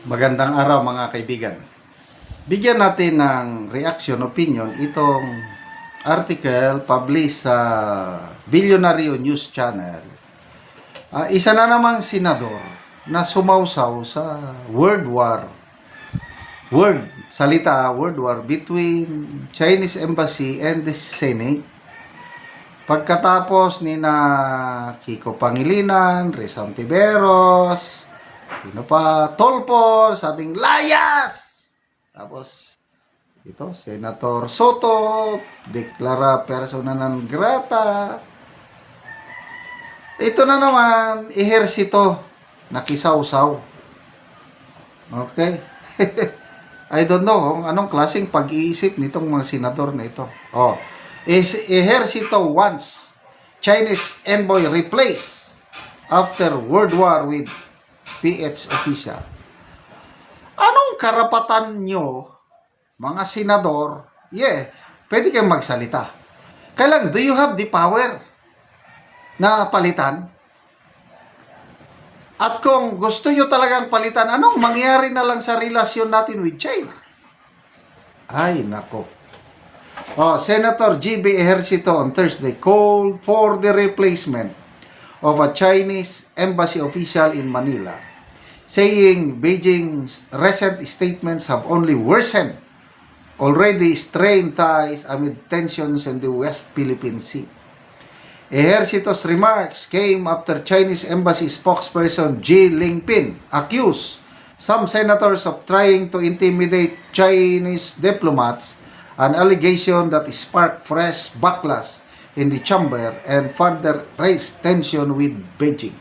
Magandang araw mga kaibigan. Bigyan natin ng reaction, opinion itong article published sa Billionario News Channel. Isa na namang senador na sumausaw sa World War between Chinese Embassy and the Senate. Pagkatapos ni na Kiko Pangilinan, Rizal Tiberos, Tolpo, sabing layas! Tapos, ito, Senator Soto, deklara persona non grata. Ito na naman, ehersito, nakisawsaw. Okay? I don't know kung anong klaseng pag-iisip nitong mga senador na ito. Ehersito wants Chinese envoy replaced after World War with PH official. Anong karapatan nyo, mga senador? Pwede kayong magsalita. Kailan, do you have the power na palitan? At kung gusto nyo talagang palitan, anong mangyari na lang sa relasyon natin with China? Ay, nako. Senator G.B. Ejercito on Thursday called for the replacement of a Chinese embassy official in Manila, saying Beijing's recent statements have only worsened already strained ties amid tensions in the West Philippine Sea. Ejercito's remarks came after Chinese embassy spokesperson Ji Lingpin accused some senators of trying to intimidate Chinese diplomats, an allegation that sparked fresh backlash in the chamber and further raised tension with Beijing.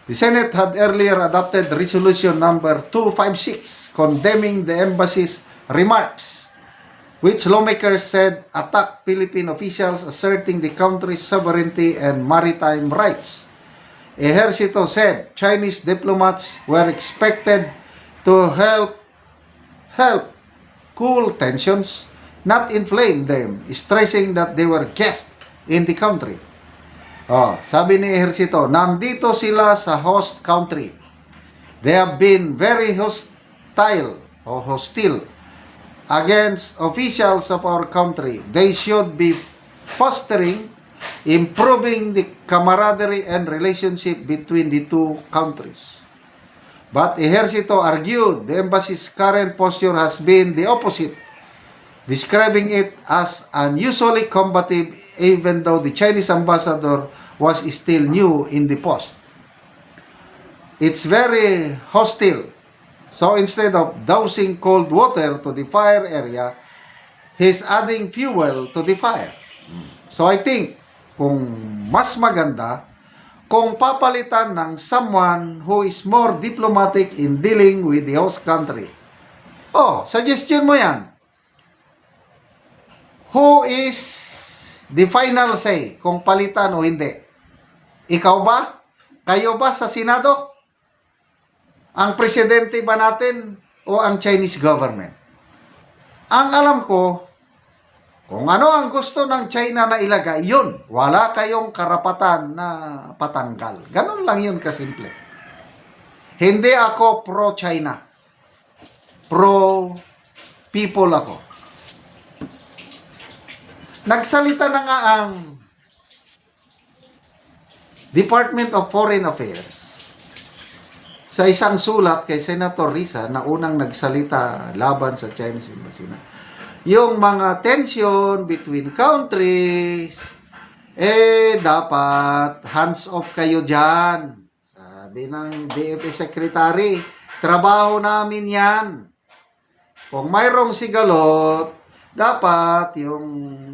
The Senate had earlier adopted Resolution number 256 condemning the embassy's remarks, which lawmakers said attacked Philippine officials asserting the country's sovereignty and maritime rights. Ejercito said Chinese diplomats were expected to help cool tensions, not inflame them, stressing that they were guests in the country. Sabi ni Ejercito, nandito sila sa host country. They have been very hostile against officials of our country. They should be fostering, improving the camaraderie and relationship between the two countries. But Ejercito argued the embassy's current posture has been the opposite, describing it as unusually combative even though the Chinese ambassador was still new in the post. It's very hostile. So instead of dousing cold water to the fire area, he's adding fuel to the fire. So I think kung mas maganda kung papalitan ng someone who is more diplomatic in dealing with the host country. Suggestion mo yan. Who is the final say kung palitan o hindi? Ikaw ba? Kayo ba sa Senado? Ang presidente ba natin o ang Chinese government? Ang alam ko, kung ano ang gusto ng China na ilagay, yun. Wala kayong karapatan na patanggal. Ganun lang yun kasimple. Hindi ako pro-China. Pro-people ako. Nagsalita na nga ang Department of Foreign Affairs sa isang sulat kay Senator Risa na unang nagsalita laban sa Chinese Embassy na yung mga tension between countries, dapat hands off kayo dyan. Sabi ng DFA Secretary, trabaho namin yan. Kung mayroong sigalot, dapat yung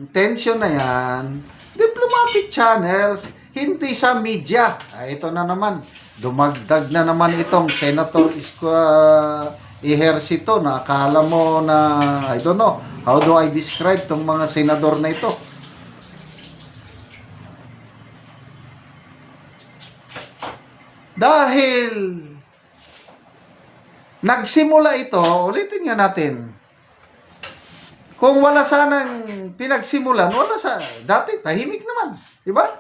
tension na yan, diplomatic channels, hindi sa media. Ito na naman, dumagdag na naman itong Senator Ejercito na akala mo na, I don't know, how do I describe itong mga senador na ito? Dahil nagsimula ito, ulitin nga natin, kung wala sanang pinagsimulan, dati tahimik naman, di ba?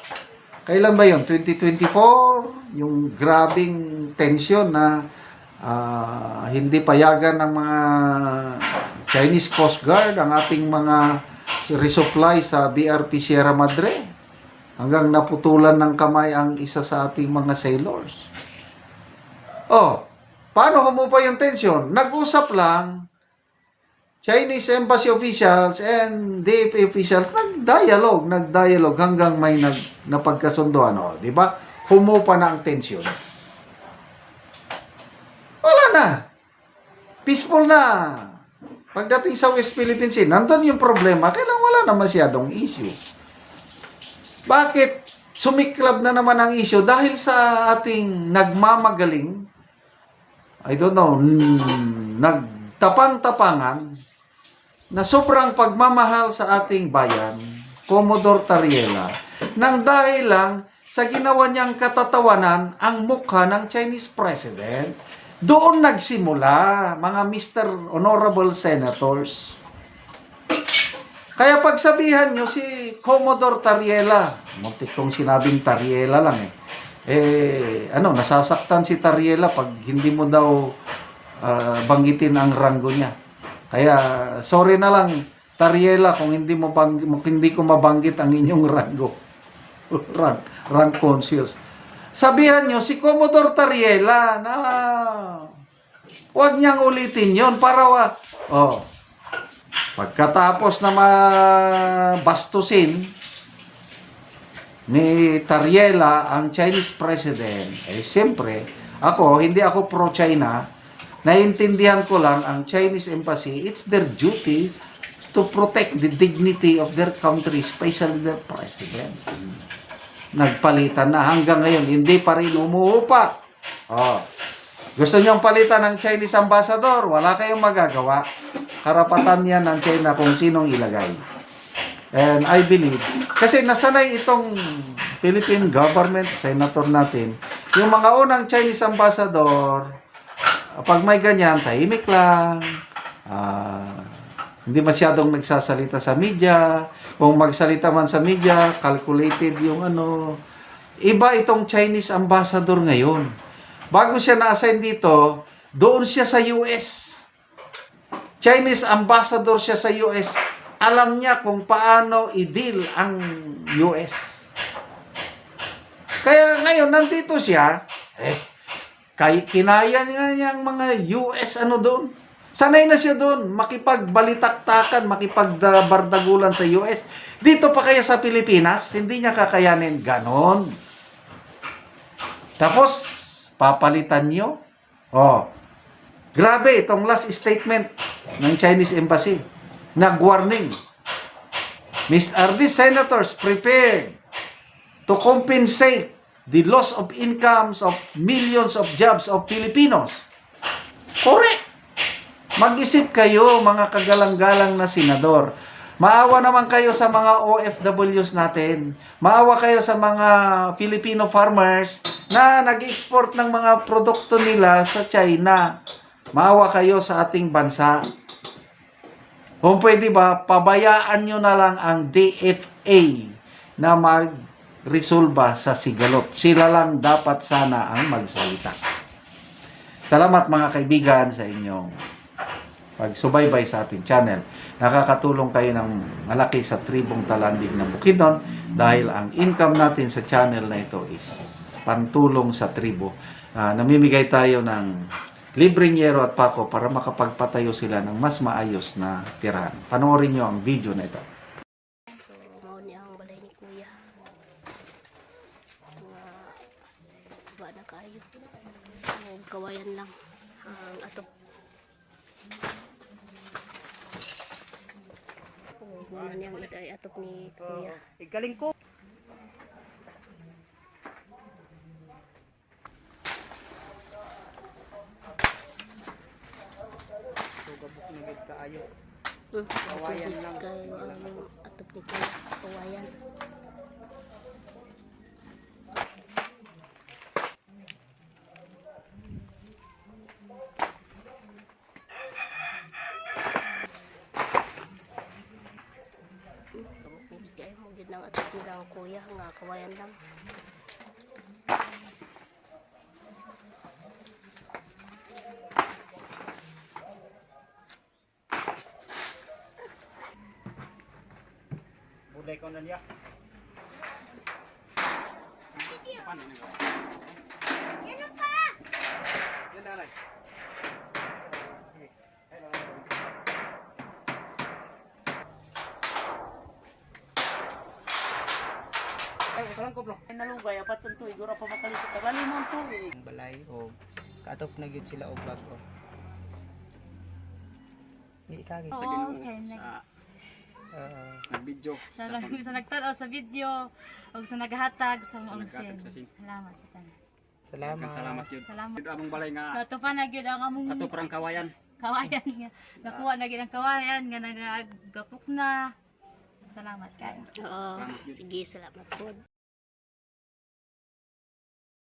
Kailan ba yun? 2024, yung grabing tension na Hindi payagan ng mga Chinese Coast Guard ang ating mga resupply sa BRP Sierra Madre hanggang naputulan ng kamay ang isa sa ating mga sailors. Oh, paano humupa yung tension? Nag-usap lang Chinese embassy officials and DFA officials, nagdialogue hanggang may napagkasunduan, di ba? Humupa na ang tension. Wala na. Peaceful na. Pagdating sa West Philippine Sea, nandun yung problema, kailang wala na masyadong issue. Bakit sumiklab na naman ang issue? Dahil sa ating nagmamagaling, I don't know, nagtapang-tapangan, na sobrang pagmamahal sa ating bayan, Commodore Tariela, nang dahil lang sa ginawa niyang katatawanan ang mukha ng Chinese President. Doon nagsimula, mga Mr. Honorable Senators. Kaya pagsabihan nyo si Commodore Tariela, muntik kong sinabing Tariela lang nasasaktan si Tariela pag hindi mo daw banggitin ang ranggo niya. Kaya, sorry na lang, Tariela, kung hindi ko mabanggit ang inyong ranggo. rank consuls. Sabihan nyo, si Commodore Tariela, na huwag niyang ulitin yon para, pagkatapos na mabastusin ni Tariela ang Chinese President, siyempre, hindi ako pro-China. Naiintindihan ko lang ang Chinese Embassy, it's their duty to protect the dignity of their country, especially their president. Nagpalitan na hanggang ngayon, hindi pa rin umuupa. Gusto niyong palitan ng Chinese ambassador, wala kayong magagawa. Karapatan yan ng China kung sinong ilagay. And I believe, kasi nasanay itong Philippine government, senator natin, yung mga unang Chinese ambassador, pag may ganyan, tahimik lang. Hindi masyadong nagsasalita sa media. Kung magsalita man sa media, calculated yung Iba itong Chinese ambassador ngayon. Bago siya na-assign dito, doon siya sa US. Chinese ambassador siya sa US. Alam niya kung paano i-deal ang US. Kaya ngayon, nandito siya, kinaya niya ang mga US doon. Sanay na siya doon, makipagbalitaktakan, makipagbardagulan sa US. Dito pa kaya sa Pilipinas, hindi niya kakayanin ganon. Tapos, papalitan niyo. Grabe itong last statement ng Chinese Embassy. Nag-warning. Are these senators prepared to compensate the loss of incomes of millions of jobs of Filipinos? Correct. Mag-isip kayo, mga kagalang-galang na senador. Maawa naman kayo sa mga OFWs natin. Maawa kayo sa mga Filipino farmers na nag-export ng mga produkto nila sa China. Maawa kayo sa ating bansa. Kung pwede ba, pabayaan nyo na lang ang DFA na resolba sa sigalot. Sila lang dapat sana ang magsalita. Salamat mga kaibigan sa inyong pagsubaybay sa ating channel. Nakakatulong kayo ng malaki sa tribong Talandig ng Bukidnon dahil ang income natin sa channel na ito is pantulong sa tribo. Namimigay tayo ng libreng yero at pako para makapagpatayo sila ng mas maayos na tirahan. Panoorin nyo ang video na ito. Kawayan lang ang atop. Muna niyang ito ay atop ni Kuya. Galing ko. Sugabok na gid kaayo. Kawayan lang. Kayo ang atop ni Kuya. Kawayan. Ng atop nilang Kuya nga kawayan lang. Budai ko na niya. Paano na? Yan na. Ay, kalang ko bro. Ay nalugay apat tunto igura pa makalisod ka bali mo to eh. Balay o katop na gyud sila og bago. Ni ikagi sa Ginoo sa nag-video Sa nagtanaw sa video o sa naghatag sa mga naghatag sa sin. sin. Salamat sa tanan. Salamat yun. Salamat. Yun among balay nga Nato pa na gyud ang among ato parang kawayan. kawayan nga. Nakuha na gyud ang kawayan nga nagagapok na. Salamat kayo. Oo, sige, salamat po.